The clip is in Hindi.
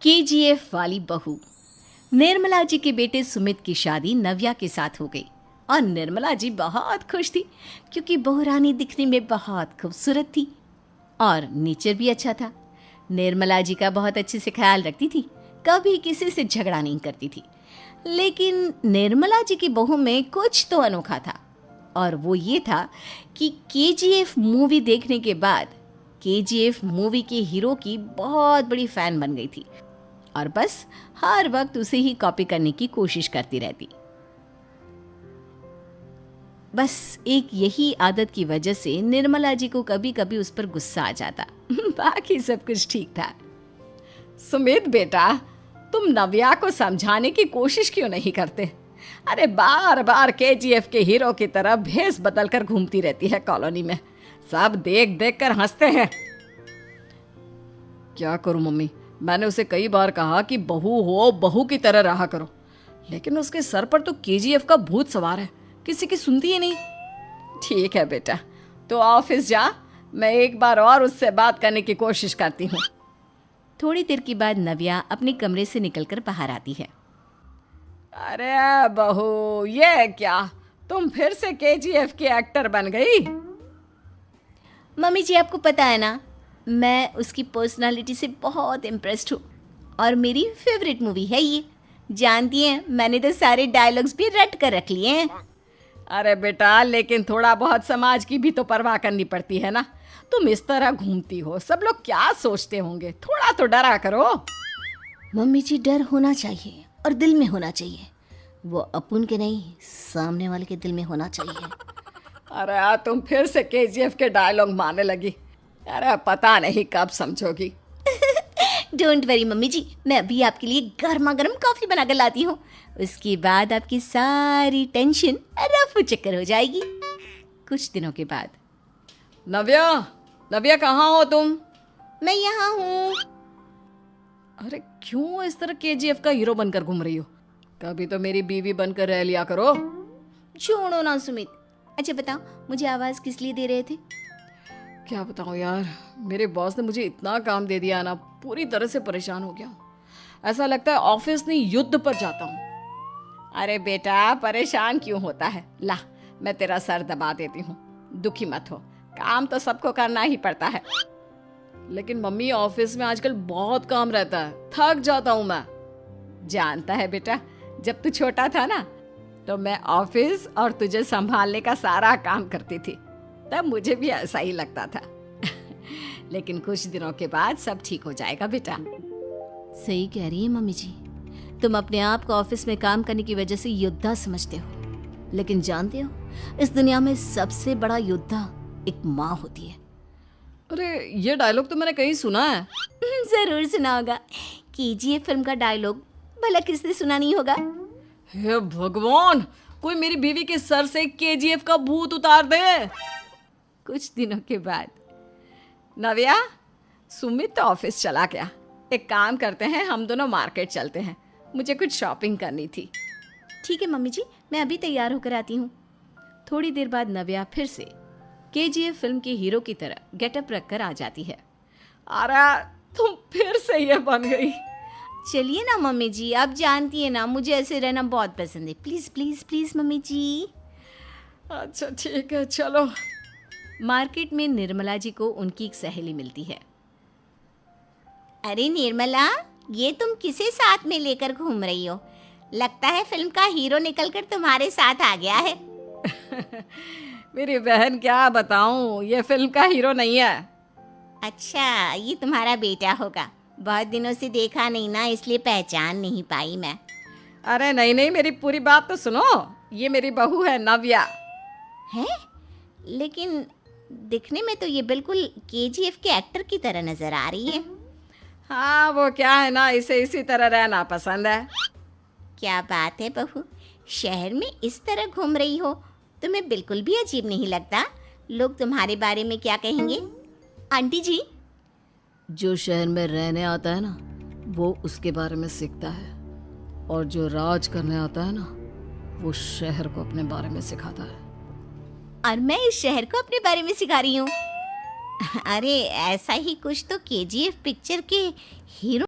केजीएफ वाली बहू। निर्मला जी के बेटे सुमित की शादी नव्या के साथ हो गई और निर्मला जी बहुत खुश थी क्योंकि बहू रानी दिखने में बहुत खूबसूरत थी और नेचर भी अच्छा था। निर्मला जी का बहुत अच्छे से ख्याल रखती थी, कभी किसी से झगड़ा नहीं करती थी। लेकिन निर्मला जी की बहू में कुछ तो अनोखा था और वो ये था कि केजीएफ मूवी देखने के बाद केजीएफ मूवी के हीरो की बहुत बड़ी फ़ैन बन गई थी और बस हर वक्त उसे ही कॉपी करने की कोशिश करती रहती। बस एक यही आदत की वजह से निर्मला जी को कभी कभी उस पर गुस्सा आ जाता। बाकी सब कुछ ठीक था। सुमित बेटा, तुम नव्या को समझाने की कोशिश क्यों नहीं करते? अरे बार बार केजीएफ के हीरो की तरह भेस बदल कर घूमती रहती है कॉलोनी में। सब देख देख कर हंसते हैं। क्या करूं मम्मी, मैंने उसे कई बार कहा कि बहू हो, बहू की तरह रहा करो, लेकिन उसके सर पर तो केजीएफ का भूत सवार है, किसी की सुनती ही नहीं। ठीक है बेटा, तो ऑफिस जा, मैं एक बार और उससे बात करने की कोशिश करती हूँ। थोड़ी देर के बाद नव्या अपने कमरे से निकलकर बाहर आती है। अरे बहू, ये क्या, तुम फिर से केजीएफ की एक्टर बन गई? मम्मी जी, आपको पता है ना, मैं उसकी पर्सनालिटी से बहुत इम्प्रेस्ड हूँ और मेरी फेवरेट मूवी है ये। जानती हैं, मैंने तो सारे डायलॉग्स भी रट कर रख लिए हैं। अरे बेटा, लेकिन थोड़ा बहुत समाज की भी तो परवाह करनी पड़ती है ना। तुम इस तरह घूमती हो, सब लोग क्या सोचते होंगे, थोड़ा तो डरा करो। मम्मी जी, डर होना चाहिए और दिल में होना चाहिए। वो अपुन के नहीं, सामने वाले के दिल में होना चाहिए। अरे तुम फिर से केजीएफ के डायलॉग मारने लगी। अरे पता नहीं कब समझोगी। डोंट वरी मम्मी जी, मैं अभी आपके लिए गर्मा गर्म कॉफी बना कर लाती हूँ। उसके बाद आपकी सारी टेंशन रफू चक्कर हो जाएगी। कुछ दिनों के बाद। नव्या, नव्या कहाँ हो तुम? मैं यहाँ हूँ। अरे क्यों इस तरह केजीएफ का हीरो बनकर घूम रही हो? कभी तो मेरी बीवी बनकर रह लिया करो। छोड़ो ना सुमित। अच्छा बताओ, मुझे आवाज किस लिए दे रहे थे? क्या बताऊँ यार, मेरे बॉस ने मुझे इतना काम दे दिया ना, पूरी तरह से परेशान हो गया हूँ। ऐसा लगता है ऑफिस नहीं, युद्ध पर जाता हूँ। अरे बेटा, परेशान क्यों होता है? ला, मैं तेरा सर दबा देती हूँ, दुखी मत हो। काम तो सबको करना ही पड़ता है। लेकिन मम्मी, ऑफिस में आजकल बहुत काम रहता है, थक जाता हूँ मैं। जानता है बेटा, जब तू छोटा था ना, तो मैं ऑफिस और तुझे संभालने का सारा काम करती थी, तब मुझे भी ऐसा ही लगता था। लेकिन कुछ दिनों के बाद सब ठीक हो जाएगा बेटा। सही कह रही है मम्मी जी, तुम अपने आप को ऑफिस में काम करने की वजह से योद्धा समझते हो, लेकिन जानते हो, इस दुनिया में सबसे बड़ा योद्धा एक माँ होती है। अरे ये डायलॉग तो मैंने कहीं सुना है। जरूर सुना होगा। केजीएफ फिल्म का डायलॉग भला किसने सुना नहीं होगा? हे भगवान, कोई मेरी बीवी के सर से केजीएफ का भूत उतार दे। कुछ दिनों के बाद। नव्या, सुमित तो ऑफिस चला गया। एक काम करते हैं, हम दोनों मार्केट चलते हैं, मुझे कुछ शॉपिंग करनी थी। ठीक है मम्मी जी, मैं अभी तैयार होकर आती हूँ। थोड़ी देर बाद नव्या फिर से केजीएफ फिल्म के हीरो की तरह गेटअप रखकर आ जाती है। अरे तुम फिर से ये बन गई। चलिए ना मम्मी जी, आप जानती है ना, मुझे ऐसे रहना बहुत पसंद है। प्लीज प्लीज प्लीज मम्मी जी। अच्छा ठीक है, चलो। मार्केट में निर्मला जी को उनकी एक सहेली मिलती है। अरे निर्मला, ये तुम किसे साथ में लेकर घूम रही हो? लगता है फिल्म का हीरो निकलकर तुम्हारे साथ आ गया है। मेरी बहन, क्या बताऊं, ये फिल्म का हीरो नहीं है। अच्छा, ये तुम्हारा बेटा होगा। बहुत दिनों से देखा नहीं ना, इसलिए पहचान नहीं पाई मैं। अरे नहीं नहीं, मेरी पूरी बात तो सुनो। ये मेरी बहू है नव्या। है? लेकिन दिखने में तो ये बिल्कुल केजीएफ के एक्टर की तरह नजर आ रही है। हाँ, वो क्या है ना, इसे इसी तरह रहना पसंद है। क्या बात है बहू, शहर में इस तरह घूम रही हो, तुम्हें बिल्कुल भी अजीब नहीं लगता? लोग तुम्हारे बारे में क्या कहेंगे? आंटी जी, जो शहर में रहने आता है ना, वो उसके बारे में सीखता है, और जो राज करने आता है ना, वो शहर को अपने बारे में सिखाता है। और मैं इस शहर को अपने बारे में सिखा रही हूँ। अरे ऐसा ही कुछ तो केजीएफ पिक्चर के हीरो